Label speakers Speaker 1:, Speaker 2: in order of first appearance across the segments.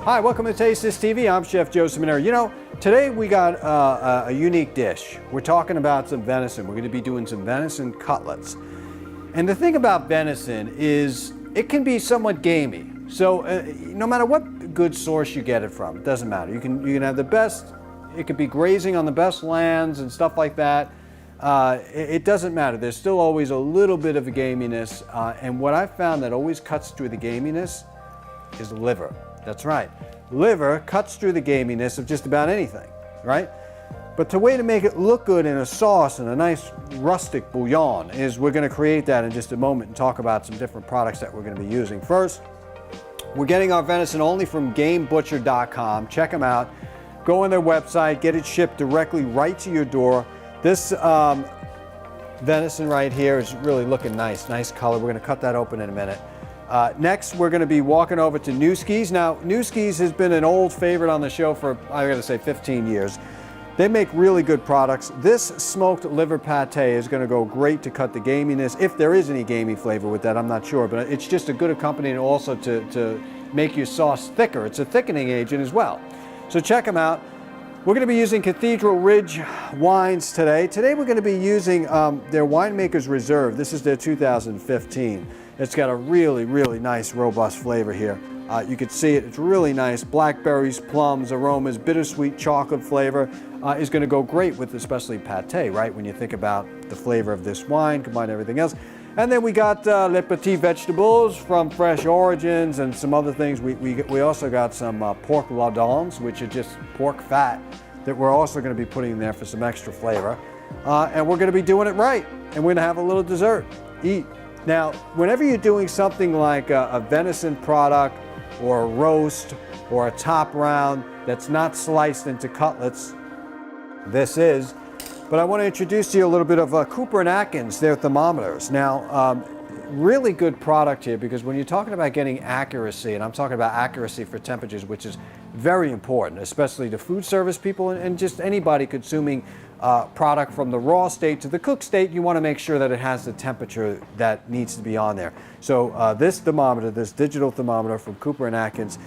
Speaker 1: Hi, welcome to Taste This TV. I'm Chef Joe Ciminera. You know, today we got a unique dish. We're talking about some venison. We're going to be doing some venison cutlets. And the thing about venison is it can be somewhat gamey. So no matter what good source you get it from, it doesn't matter. You can have the best, it could be grazing on the best lands and stuff like that. It doesn't matter. There's still always a little bit of a gaminess. And what I've found that always cuts through the gaminess is liver. That's right. Liver cuts through the gaminess of just about anything, right? But the way to make it look good in a sauce and a nice rustic bouillon is we're going to create that in just a moment and talk about some different products that we're going to be using. First, we're getting our venison only from GameButcher.com. Check them out. Go on their website, get it shipped directly right to your door. This venison right here is really looking nice. Nice color. We're going to cut that open in a minute. Next, we're going to be walking over to Newski's. Now, Newski's has been an old favorite on the show for, I got to say, 15 years. They make really good products. This smoked liver pate is going to go great to cut the gaminess. If there is any gamey flavor with that, I'm not sure, but it's just a good accompaniment also to make your sauce thicker. It's a thickening agent as well. So check them out. We're going to be using Cathedral Ridge wines today. Today we're going to be using their Winemaker's Reserve. This is their 2015. It's got a really, really nice, robust flavor here. You can see it. It's really nice. Blackberries, plums, aromas, bittersweet chocolate flavor is going to go great with especially pate, right? When you think about the flavor of this wine, combine everything else. And then we got Les Petits Vegetables from Fresh Origins and some other things. We also got some pork lardons, which are just pork fat that we're also going to be putting in there for some extra flavor. And we're going to be doing it right. And we're going to have a little dessert. Eat. Now, whenever you're doing something like a venison product or a roast or a top round that's not sliced into cutlets, this is. But I want to introduce to you a little bit of Cooper & Atkins, their thermometers. Now, really good product here because when you're talking about getting accuracy, and I'm talking about accuracy for temperatures, which is very important, especially to food service people and just anybody consuming product from the raw state to the cooked state, you want to make sure that it has the temperature that needs to be on there. So this thermometer, this digital thermometer from Cooper & Atkins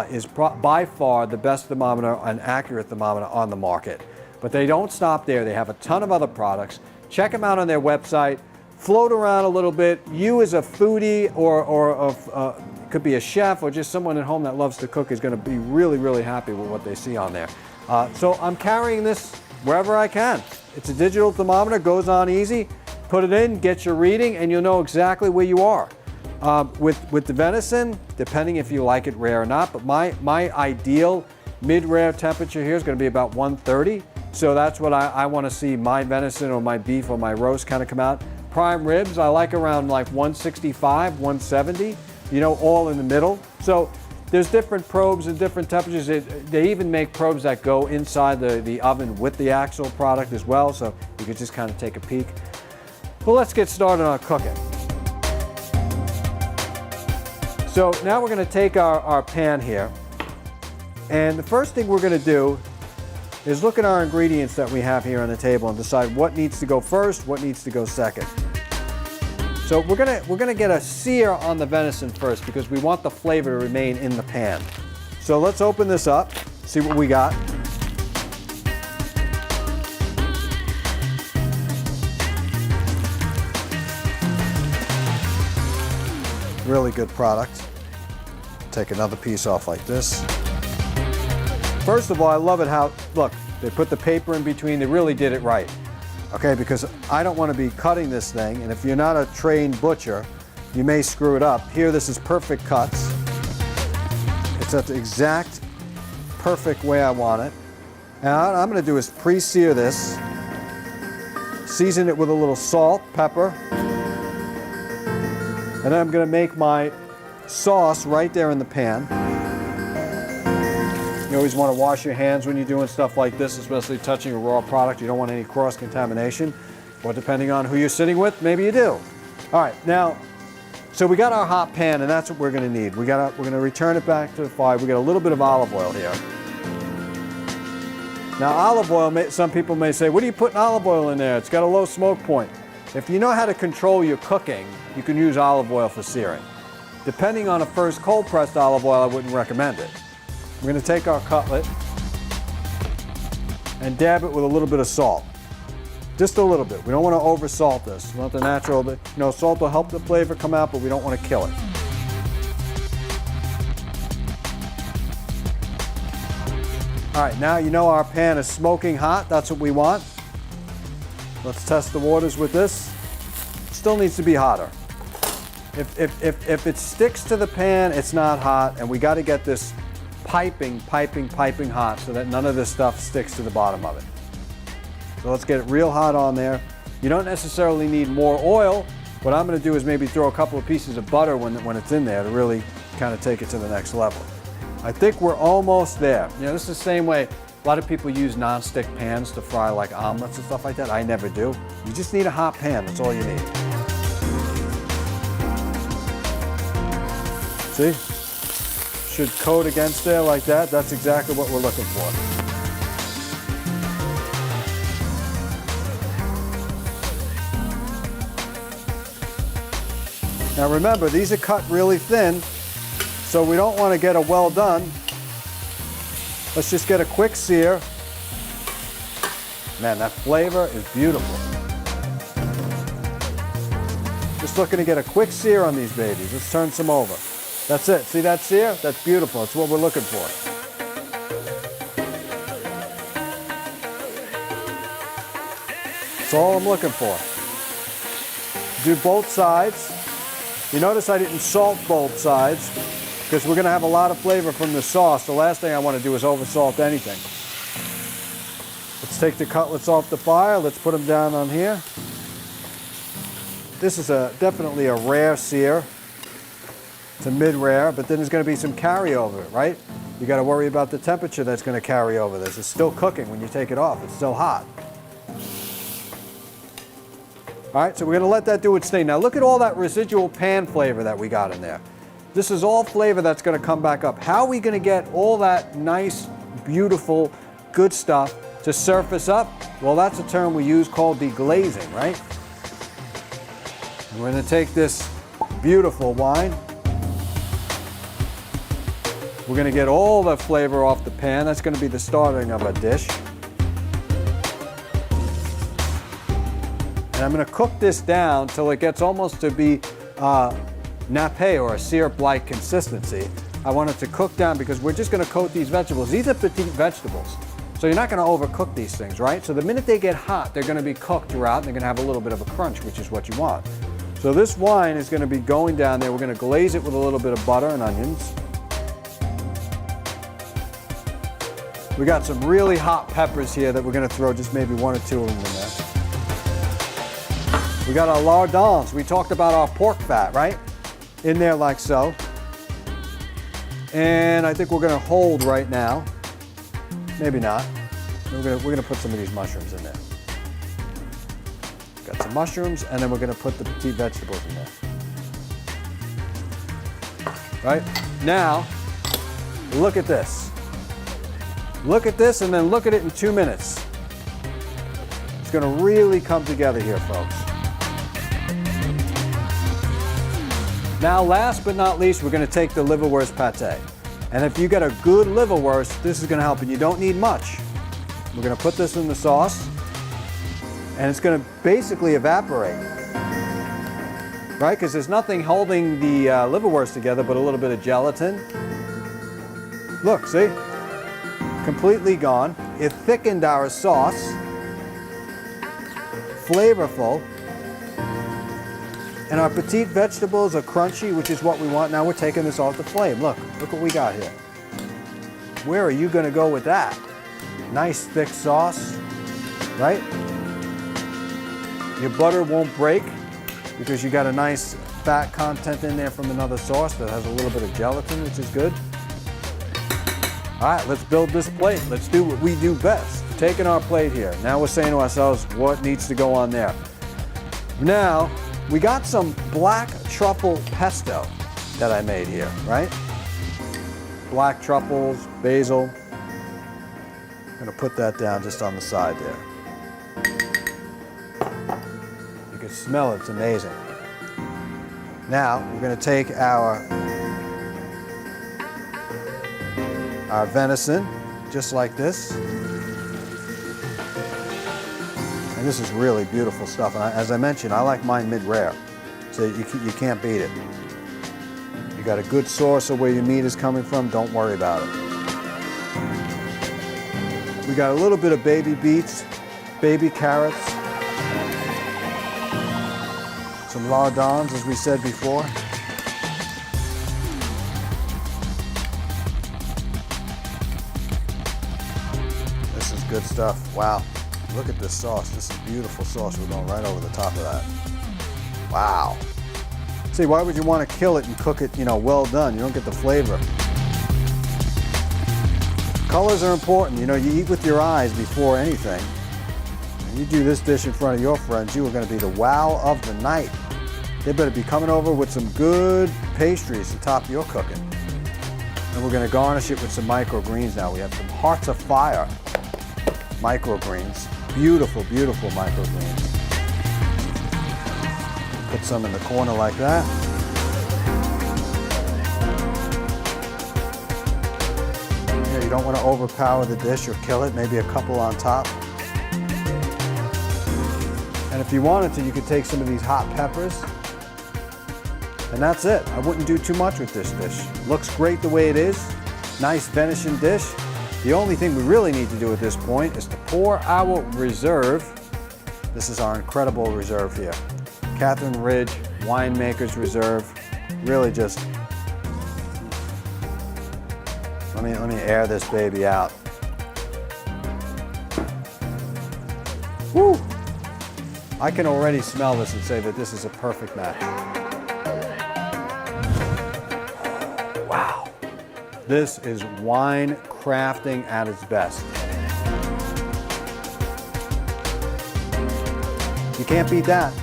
Speaker 1: is by far the best thermometer, an accurate thermometer on the market. But they don't stop there. They have a ton of other products. Check them out on their website. Float around a little bit. You as a foodie or could be a chef or just someone at home that loves to cook is going to be really, really happy with what they see on there. So I'm carrying this wherever I can. It's a digital thermometer, goes on easy. Put it in, get your reading, and you'll know exactly where you are. With the venison, depending if you like it rare or not, but my ideal mid-rare temperature here is going to be about 130. So that's what I want to see my venison or my beef or my roast kind of come out. Prime ribs, I like around like 165, 170, you know, all in the middle. So there's different probes and different temperatures. They even make probes that go inside the oven with the actual product as well, so you can just kind of take a peek. Well, let's get started on cooking. So now we're going to take our pan here, and the first thing we're going to do is look at our ingredients that we have here on the table and decide what needs to go first, what needs to go second. So we're gonna get a sear on the venison first because we want the flavor to remain in the pan. So let's open this up, see what we got. Really good product. Take another piece off like this. First of all, I love it how, look, they put the paper in between. They really did it right. Okay, because I don't want to be cutting this thing, and if you're not a trained butcher, you may screw it up. Here, this is perfect cuts. It's at the exact perfect way I want it. And what I'm going to do is pre-sear this, season it with a little salt, pepper, and then I'm going to make my sauce right there in the pan. You always want to wash your hands when you're doing stuff like this, especially touching a raw product. You don't want any cross-contamination. Or depending on who you're sitting with, maybe you do. All right, now, so we got our hot pan, and that's what we're going to need. We're going to return it back to the fire. We got a little bit of olive oil here. Now, olive oil, some people may say, what are you putting olive oil in there? It's got a low smoke point. If you know how to control your cooking, you can use olive oil for searing. Depending on a first cold-pressed olive oil, I wouldn't recommend it. We're going to take our cutlet and dab it with a little bit of salt. Just a little bit. We don't want to over salt this. We want the natural, salt will help the flavor come out, but we don't want to kill it. All right, now you know our pan is smoking hot. That's what we want. Let's test the waters with this. Still needs to be hotter. If it sticks to the pan, it's not hot, and we got to get this piping hot so that none of this stuff sticks to the bottom of it. So let's get it real hot on there. You don't necessarily need more oil. What I'm going to do is maybe throw a couple of pieces of butter when it's in there to really kind of take it to the next level. I think we're almost there. This is the same way a lot of people use non-stick pans to fry like omelets and stuff like that. I never do. You just need a hot pan. That's all you need. See? Should coat against there like that. That's exactly what we're looking for. Now remember, these are cut really thin, so we don't want to get a well done. Let's just get a quick sear. Man, that flavor is beautiful. Just looking to get a quick sear on these babies. Let's turn some over. That's it. See that sear? That's beautiful. That's what we're looking for. That's all I'm looking for. Do both sides. You notice I didn't salt both sides because we're going to have a lot of flavor from the sauce. The last thing I want to do is over-salt anything. Let's take the cutlets off the fire. Let's put them down on here. This is definitely a rare sear. It's a mid-rare, but then there's going to be some carryover, right? You got to worry about the temperature that's going to carry over this. It's still cooking when you take it off. It's still hot. All right, so we're going to let that do its thing. Now look at all that residual pan flavor that we got in there. This is all flavor that's going to come back up. How are we going to get all that nice, beautiful, good stuff to surface up? Well, that's a term we use called deglazing, right? And we're going to take this beautiful wine. We're going to get all the flavor off the pan. That's going to be the starting of a dish. And I'm going to cook this down till it gets almost to be nappe or a syrup-like consistency. I want it to cook down because we're just going to coat these vegetables. These are petite vegetables. So you're not going to overcook these things, right? So the minute they get hot, they're going to be cooked throughout and they're going to have a little bit of a crunch, which is what you want. So this wine is going to be going down there. We're going to glaze it with a little bit of butter and onions. We got some really hot peppers here that we're going to throw just maybe 1 or 2 of them in there. We got our lardons. We talked about our pork fat, right? In there like so. And I think we're going to hold right now. Maybe not. We're going to put some of these mushrooms in there. Got some mushrooms, and then we're going to put the petite vegetables in there. Right? Now, look at this. Look at this, and then look at it in 2 minutes. It's going to really come together here, folks. Now, last but not least, we're going to take the liverwurst pate. And if you get a good liverwurst, this is going to help, and you don't need much. We're going to put this in the sauce, and it's going to basically evaporate. Right? Because there's nothing holding the liverwurst together but a little bit of gelatin. Look, see? Completely gone. It thickened our sauce. Flavorful. And our petite vegetables are crunchy, which is what we want. Now we're taking this off the flame. Look what we got here. Where are you going to go with that? Nice thick sauce, right? Your butter won't break because you got a nice fat content in there from another sauce that has a little bit of gelatin, which is good. All right, let's build this plate. Let's do what we do best. Taking our plate here. Now we're saying to ourselves, what needs to go on there? Now, we got some black truffle pesto that I made here, right? Black truffles, basil. I'm gonna put that down just on the side there. You can smell it, it's amazing. Now, we're gonna take our our venison, just like this. And this is really beautiful stuff. And as I mentioned, I like mine mid-rare, so you can't beat it. You got a good source of where your meat is coming from, don't worry about it. We got a little bit of baby beets, baby carrots, some lardons, as we said before. This is good stuff. Wow, look at this sauce. This is beautiful sauce. We're going right over the top of that. Wow. See, why would you want to kill it and cook it, well done? You don't get the flavor. Colors are important. You eat with your eyes before anything. And you do this dish in front of your friends, you are going to be the wow of the night. They better be coming over with some good pastries to top your cooking. And we're going to garnish it with some microgreens now. We have some Hearts of Fire microgreens. Beautiful, beautiful microgreens. Put some in the corner like that. Yeah, you don't want to overpower the dish or kill it. Maybe a couple on top. And if you wanted to, you could take some of these hot peppers. And that's it. I wouldn't do too much with this dish. Looks great the way it is. Nice venison dish. The only thing we really need to do at this point is to pour our reserve. This is our incredible reserve here. Catherine Ridge Winemaker's Reserve. Really just, let me air this baby out. Woo! I can already smell this and say that this is a perfect match. Wow. This is wine crafting at its best. You can't beat that.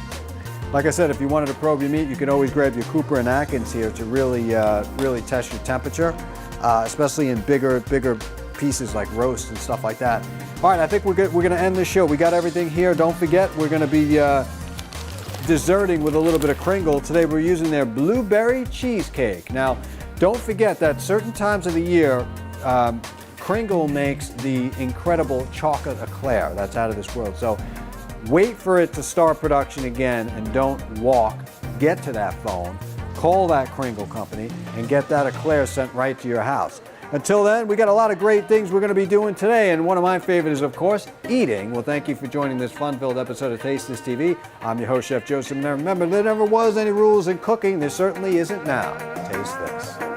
Speaker 1: Like I said, if you wanted to probe your meat, you can always grab your Cooper and Atkins here to really test your temperature, especially in bigger pieces like roast and stuff like that. All right, I think we're going to end this show. We got everything here. Don't forget, we're going to be desserting with a little bit of Kringle. Today we're using their blueberry cheesecake. Now, don't forget that certain times of the year, Kringle makes the incredible chocolate eclair. That's out of this world. So wait for it to start production again and don't walk. Get to that phone, call that Kringle company, and get that eclair sent right to your house. Until then, we got a lot of great things we're going to be doing today, and one of my favorites is, of course, eating. Well, thank you for joining this fun-filled episode of Taste This TV. I'm your host, Chef Joe Ciminera. Remember, there never was any rules in cooking. There certainly isn't now. Taste this.